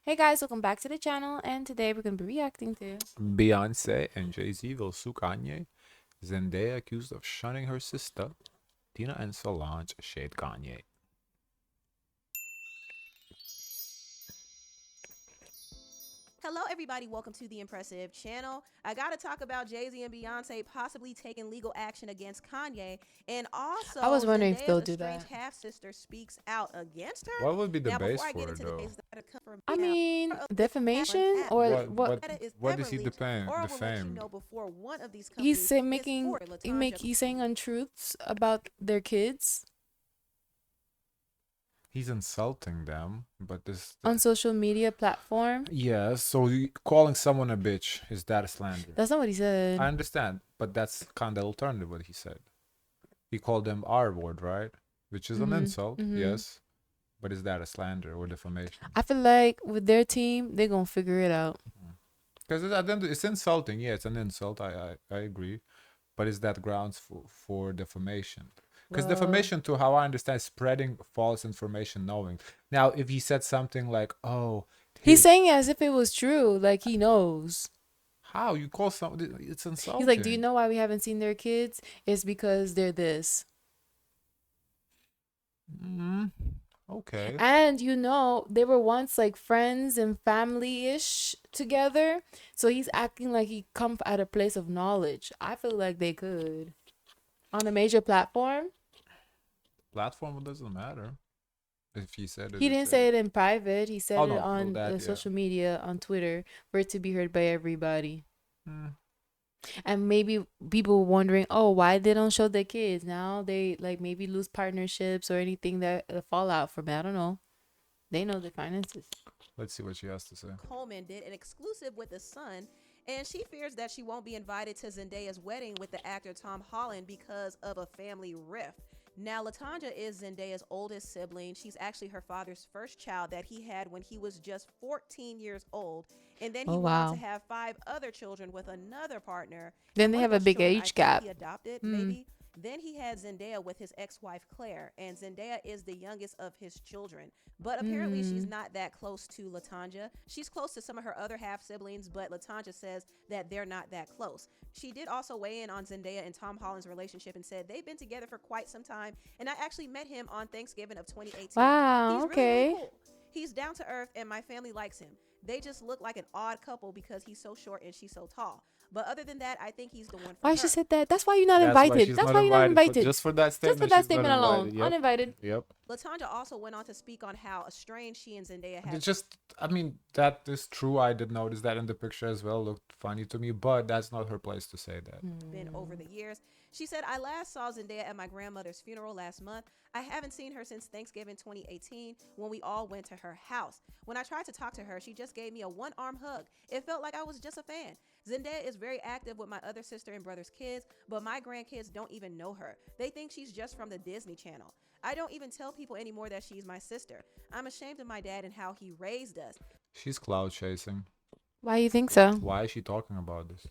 Hey guys, welcome back to the channel, and today we're going to be reacting to Beyonce and Jay Z will sue Kanye. Zendaya accused of shunning her sister. Tina and Solange shade Kanye. Hello, everybody. Welcome to the Impressive Channel. I got to talk about Jay Z and Beyonce possibly taking legal action against Kanye. And I was also, wondering if Zendaya's they'll do estranged that. half sister speaks out against her. What would be the Now, base before I get for it into the though? cases that are come I from now, mean, more of this runs defamation at or What what? what data is what ever is he leaked, or we'll let you defamed? know before one of these He's companies saying is making for Latanja. he's saying untruths about their kids He's insulting them, but this on social media platform. yeah. So calling someone a bitch is that a slander? That's not what he I said. understand, but that's kind of alternative what he said. He called them R word, right? Which is an insult, yes. But is that a slander or defamation? I feel like with their team, they're gonna figure it out. Because at the end, it's insulting. Yeah, it's an insult. I agree. But is that grounds for defamation? Because Well, defamation, to how I understand, is spreading false information knowing. Now, if he said something like, oh, he's he, saying it as if it was true, like he knows. how you call somebody, it's He's like, "Do you insulting. know why we haven't seen their kids? It's because they're this." Mm, okay. And they were once like friends and family-ish together. So he's acting like he come at a place of knowledge. I feel like they could. On a major platform. Platform doesn't matter. If he said it, He he didn't said say it. it in private. He said Oh, it no, well, on that, yeah. social media, on Twitter, for it to be heard by everybody. Mm. And maybe people wondering, oh, why they don't show their kids? Now they like maybe lose partnerships or anything that fallout from it. I don't know. They know the finances. Let's see what she has to say. Coleman did an exclusive with The Sun, and she fears that she won't be invited to Zendaya's wedding with the actor Tom Holland because of a family rift. Now, Latanja is Zendaya's oldest sibling. She's actually her father's first child that he had when he was just 14 years old. And then he Oh, went on to wow. have 5 other children with another partner. Then And they one of have a those big children, I age think gap. he adopted, Hmm. maybe. Then he had Zendaya with his ex wife, Claire. And Zendaya is the youngest of his children. But apparently, she's Hmm. not that close to Latanja. She's close to some of her other half siblings, but Latanja says that they're not that close. She did also weigh in on Zendaya and Tom Holland's relationship and said they've been together for quite some time. And I actually met him on Thanksgiving of 2018. Wow. He's really, really Okay. cool. He's down to earth, and my family likes him. They just look like an odd couple because he's so short and she's so tall. But other than that, I think he's the one for Why she her. said that? That's why you're not That's why invited. she's That's not why you're not invited. For invited. just for that Just for statement, that she's not statement alone. invited. Yep. Uninvited. Yep. Latanja also went on to speak on how estranged she and Zendaya have It's just, I mean, that is true. I did notice that in the picture as well. Looked funny to me, but that's not her place to say that. been over the years. She said, I last saw Zendaya at my grandmother's funeral last month. I haven't seen her since Thanksgiving 2018 when we all went to her house. When I tried to talk to her, she just gave me a one-arm hug. It felt like I was just a fan. Zendaya is very active with my other sister and brother's kids, but my grandkids don't even know her. They think she's just from the Disney Channel. I don't even tell people anymore that she's my sister. I'm ashamed of my dad and how he raised us. She's cloud chasing. Why you think so? Why is she talking about this?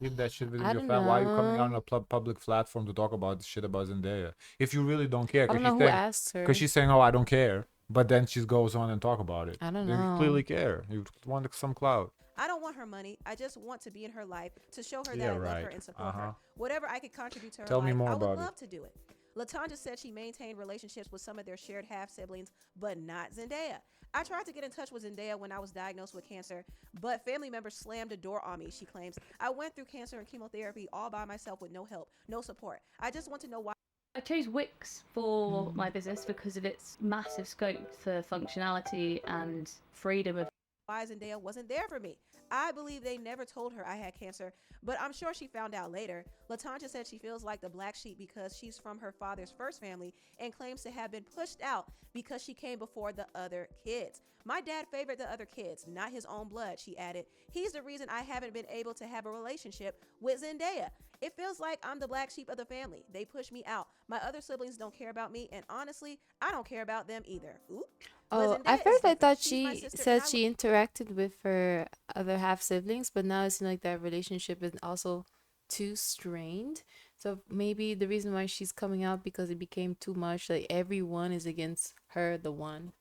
Leave that shit within I your don't family. Why are you coming out on know. a public platform to talk about this shit about Zendaya? If you really don't care, I don't know who asked because her. she's saying, "Oh, I don't care," but then she goes on and talk about it. I don't Then you know. clearly care. You want some clout. I don't want her money. I just want to be in her life to show her that Yeah, I love her right. and Uh support her. huh. Whatever I could contribute to her Tell me life, more I would about it. love to do it. Latanja said she maintained relationships with some of their shared half siblings, but not Zendaya. I tried to get in touch with Zendaya when I was diagnosed with cancer, but family members slammed the door on me, she claims. I went through cancer and chemotherapy all by myself with no help, no support. I just want to know why. I chose Wix for my business because of its massive scope for functionality and freedom of Why Zendaya wasn't there for me. I believe they never told her I had cancer, but I'm sure she found out later. Latanja said she feels like the black sheep because she's from her father's first family and claims to have been pushed out because she came before the other kids. My dad favored the other kids, not his own blood, she added. He's the reason I haven't been able to have a relationship with Zendaya. It feels like I'm the black sheep of the family. They push me out. My other siblings don't care about me, and honestly, I don't care about them either. Ooh. But Oh, at Zendaya is first I different. thought She's my she sister, and said she interacted with her other half siblings, but now it seems like that relationship is also too strained. So maybe the reason why she's coming out because it became too much, like everyone is against her, the one.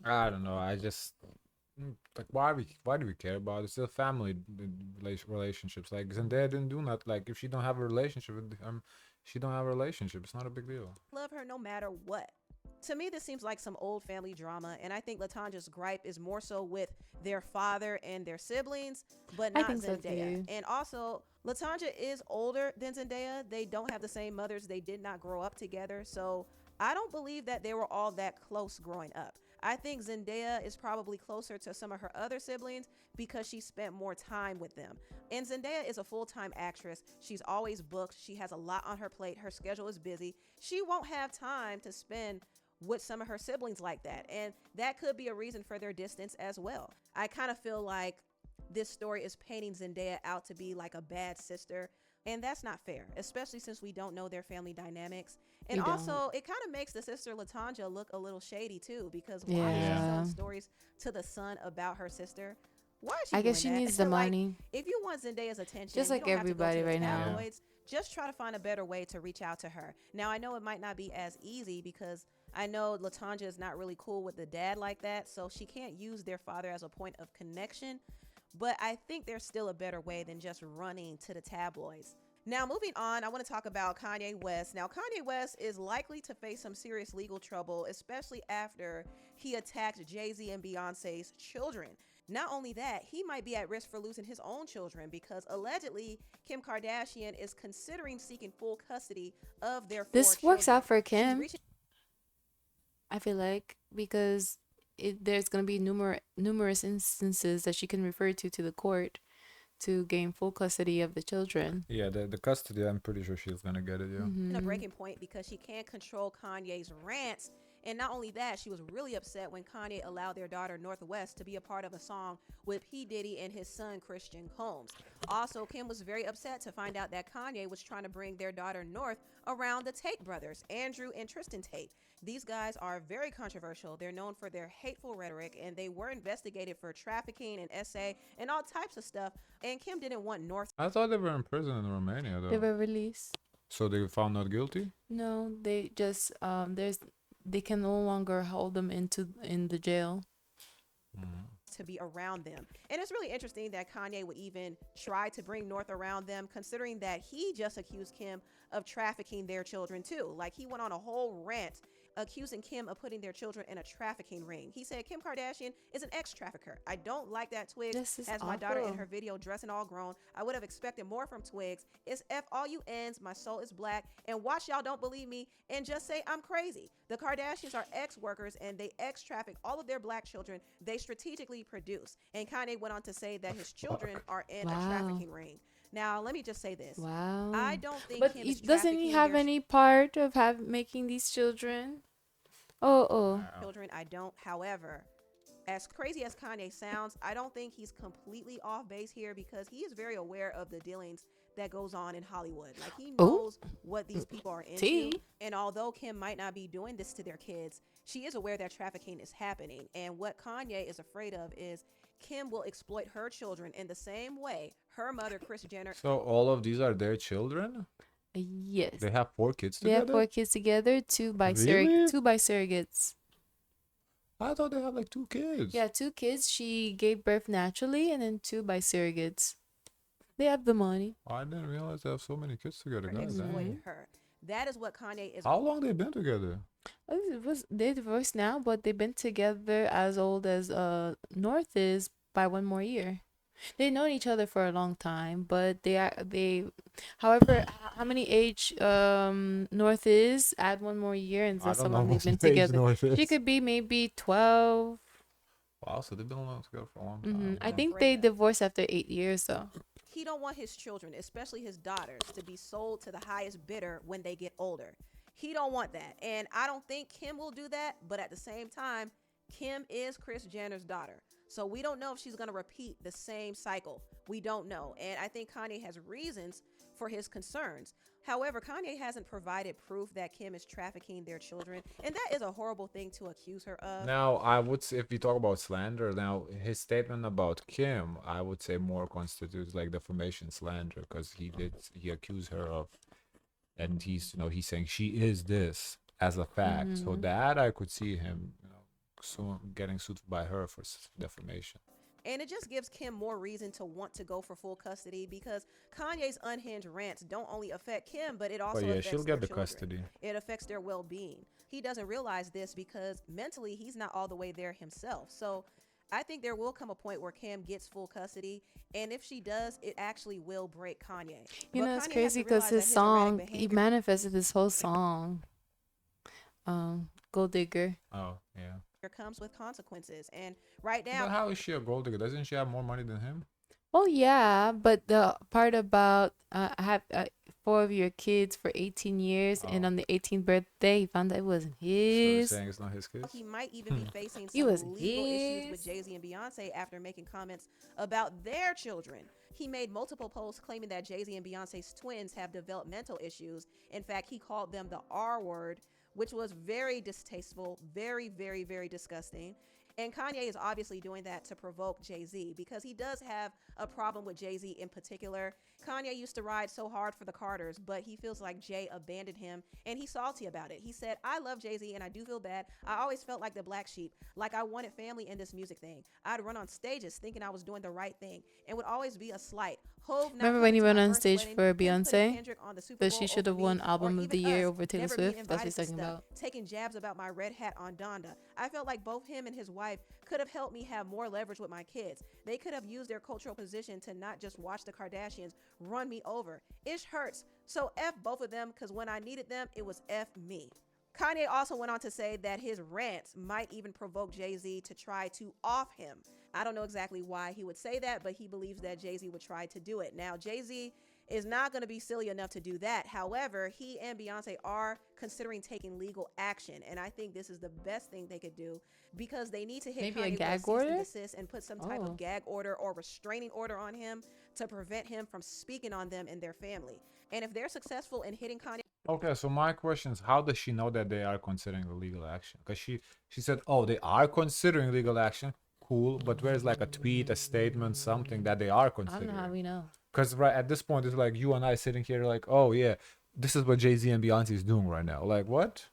I don't know. I just like why do we care about it? It's still family relationships. Like Zendaya didn't do that. Like if she don't have a relationship with she don't have a relationship. It's not a big deal. Love her no matter what. To me, this seems like some old family drama, and I think Latanja's gripe is more so with their father and their siblings, but I not think so Zendaya. too. And also, Latanja is older than Zendaya. They don't have the same mothers. They did not grow up together, so I don't believe that they were all that close growing up. I think Zendaya is probably closer to some of her other siblings because she spent more time with them. And Zendaya is a full-time actress. She's always booked. She has a lot on her plate. Her schedule is busy. She won't have time to spend with some of her siblings like that. And that could be a reason for their distance as well. I kind of feel like this story is painting Zendaya out to be like a bad sister. And that's not fair, especially since we don't know their family dynamics. And We don't. also, it kind of makes the sister Latanja look a little shady too, because why is she Yeah. telling stories to the son about her sister? Why is she I doing guess she that? needs the Like, money. if you want Zendaya's attention, Just you like don't have to go everybody to the right now. tabloids. Just try to find a better way to reach out to her. Now, I know it might not be as easy because I know Latanja is not really cool with the dad like that, so she can't use their father as a point of connection. But I think there's still a better way than just running to the tabloids. Now, moving on, I want to talk about Kanye West. Now, Kanye West is likely to face some serious legal trouble, especially after he attacked Jay Z and Beyonce's children. Not only that, he might be at risk for losing his own children because allegedly Kim Kardashian is considering seeking full custody of their 4 This works children. out for She's Kim. reaching I feel like because there's gonna be numerous instances that she can refer to the court to gain full custody of the children. Yeah, the custody. I'm pretty sure she's gonna get it. Yeah. a breaking point because she can't control Kanye's rants. And not only that, she was really upset when Kanye allowed their daughter Northwest to be a part of a song with P. Diddy and his son Christian Combs. Also, Kim was very upset to find out that Kanye was trying to bring their daughter North around the Tate brothers, Andrew and Tristan Tate. These guys are very controversial. They're known for their hateful rhetoric, and they were investigated for trafficking and SA and all types of stuff. And Kim didn't want North. I thought they were in prison in Romania They though. were released. So they found not guilty. No, they just they can no longer hold them in the jail. To be around them. And it's really interesting that Kanye would even try to bring North around them, considering that he just accused Kim of trafficking their children too. Like, he went on a whole rant accusing Kim of putting their children in a trafficking ring. He said Kim Kardashian is an ex-trafficker. I don't like that Twigs This is has my daughter in awful. her video dressing all grown. I would have expected more from Twigs. It's F all you ends, my soul is black, and watch y'all don't believe me and just say I'm crazy. The Kardashians are ex-workers and they ex-traffic all of their black children they strategically produce. And Kanye went on to say that his children are in a Wow. trafficking ring. Now, let me just say this. Wow. I don't think But Kim is doesn't he trafficking have their any part of making these children? Oh. children. I don't. However, as crazy as Kanye sounds, I don't think he's completely off base here because he is very aware of the dealings that goes on in Hollywood. Like, he knows what these people are into. Tea. And although Kim might not be doing this to their kids, she is aware that trafficking is happening. And what Kanye is afraid of is Kim will exploit her children in the same way her mother, Kris Jenner. So all of these are their children. Yes. They have 4 kids They together. have 4 kids together, 2 by Really? 2 by surrogates. I thought they had like 2 kids. Yeah, 2 kids she gave birth naturally, and then 2 by surrogates. They have the money. I didn't realize they have so many kids together. God Exploit damn. her. That is what Kanye is. How long they been together? They're divorced now, but they've been together as old as North is by 1 more year. They've known each other for a long time, but however, how many age North is, add 1 more year, and I that's don't how know long they've what been age together. North is. She could be maybe 12. Wow, so they've been alone together for a long time. I Wow. think they divorced after 8 years, though. He don't want his children, especially his daughters, to be sold to the highest bidder when they get older. He don't want that. And I don't think Kim will do that, but at the same time, Kim is Kris Jenner's daughter. So we don't know if she's going to repeat the same cycle. We don't know. And I think Kanye has reasons for his concerns. However, Kanye hasn't provided proof that Kim is trafficking their children, and that is a horrible thing to accuse her of. Now, I would say, if you talk about slander, now his statement about Kim, I would say more constitutes like defamation slander because he accused her of, and he's saying she is this as a fact. So that I could see him, getting sued by her for defamation. And it just gives Kim more reason to want to go for full custody because Kanye's unhinged rants don't only affect Kim, but it But also yeah, affects she'll their get the children. custody. It affects their well-being. He doesn't realize this because mentally he's not all the way there himself. So I think there will come a point where Kim gets full custody, and if she does, it actually will break Kanye. You But know, it's Kanye has crazy to because realize his that his erratic song, he behavior manifested this whole song, Gold Digger. Oh yeah. comes with consequences. And right But now, how is she a gold digger? Doesn't she have more money than him? Well, yeah, but the part about have four of your kids for 18 years, and Oh. on the 18th birthday, he found that it wasn't So you're his. saying it's not his kids? he might even be facing He some wasn't legal issues with his. Jay Z and Beyonce after making comments about their children. He made multiple posts claiming that Jay Z and Beyonce's twins have developmental issues. In fact, he called them the R word, which was very distasteful, very, very, very disgusting. And Kanye is obviously doing that to provoke Jay Z because he does have a problem with Jay Z in particular. Kanye used to ride so hard for the Carters, but he feels like Jay abandoned him and he's salty about it. He said, I love Jay Z and I do feel bad. I always felt like the black sheep, like I wanted family in this music thing. I'd run on stages thinking I was doing the right thing and would always be a slight. Hove not Remember when he coming to went my on first stage wedding, for him putting Beyonce? Kendrick on the Super That Bowl she should over have me, won or Album of even the Year us over Taylor never being Swift. That's what he's invited to talking stuff, about. taking jabs about my red hat on Donda. I felt like both him and his wife could have helped me have more leverage with my kids. They could have used their cultural position to not just watch the Kardashians run me over. Ish hurts. So F both of them, because when I needed them, it was F me. Kanye also went on to say that his rants might even provoke Jay Z to try to off him. I don't know exactly why he would say that, but he believes that Jay Z would try to do it. Now, Jay Z is not going to be silly enough to do that. However, he and Beyonce are considering taking legal action, and I think this is the best thing they could do because they need to hit Maybe a Kanye with a gag cease and order? desist and put some type Oh. of gag order or restraining order on him to prevent him from speaking on them and their family. And if they're successful in hitting Kanye Okay, so my question is, how does she know that they are considering the legal action? Because she said, oh, they are considering legal action. Cool, but where's like a tweet, a statement, something that they are I don't know how considering? we know. Because right at this point, it's like you and I sitting here, like, oh yeah, this is what Jay Z and Beyonce is doing right now. Like, what?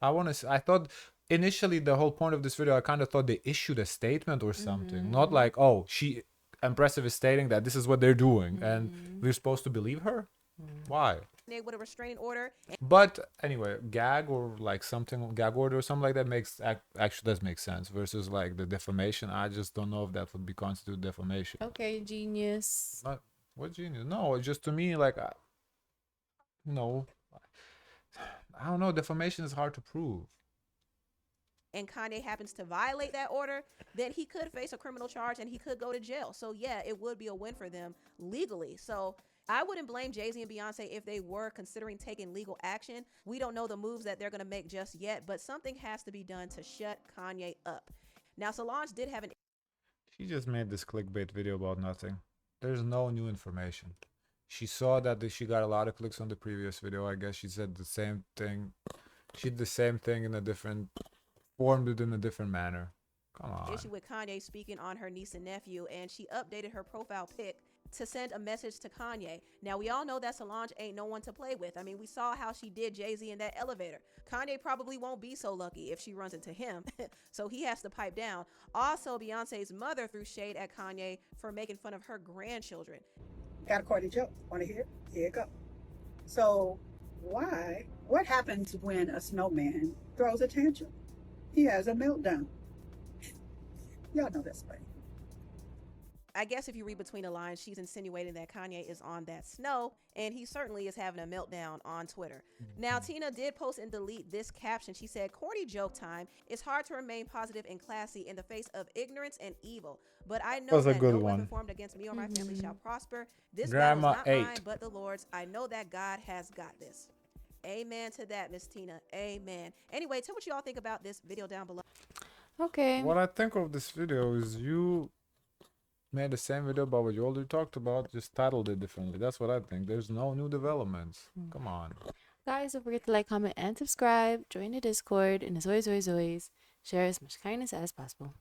I thought initially the whole point of this video, I kind of thought they issued a statement or something, not like, oh, she Impressive is stating that this is what they're doing, and we're supposed to believe her. Why? with a restraining order. But anyway, gag or like something, gag order or something like that actually does make sense. Versus like the defamation, I just don't know if that would be constitute defamation. Okay, genius. Not what genius? No, it's just to me like, no, I don't know. Defamation is hard to prove. And Kanye happens to violate that order, then he could face a criminal charge and he could go to jail. So yeah, it would be a win for them legally. So I wouldn't blame Jay Z and Beyonce if they were considering taking legal action. We don't know the moves that they're going to make just yet, but something has to be done to shut Kanye up. Now, Solange did have an She just made this clickbait video about nothing. There's no new information. She saw that she got a lot of clicks on the previous video. I guess she said the same thing. She did the same thing in a different, formed it in a different manner. Come on. issue with Kanye speaking on her niece and nephew, and she updated her profile pic to send a message to Kanye. Now, we all know that Solange ain't no one to play with. I mean, we saw how she did Jay Z in that elevator. Kanye probably won't be so lucky if she runs into him, so he has to pipe down. Also, Beyonce's mother threw shade at Kanye for making fun of her grandchildren. Got a corny joke. Want to hear it? Here it go. So, what happens when a snowman throws a tantrum? He has a meltdown. Y'all know that's funny. I guess if you read between the lines, she's insinuating that Kanye is on that snow, and he certainly is having a meltdown on Twitter. Now, Tina did post and delete this caption. She said, "Corny joke time. It's hard to remain positive and classy in the face of ignorance and evil. But I know That's a that good no one. weapon formed against me or my family shall prosper. This Grandma battle's not mine, ate. but the Lord's. I know that God has got this." Amen to that, Miss Tina. Amen. Anyway, tell what you all think about this video down below. Okay. What I think of this video is you made the same video about what you already talked about, just titled it differently. That's what I think. There's no new developments. Come on. Guys, don't forget to like, comment, and subscribe. Join the Discord. And as always, share as much kindness as possible.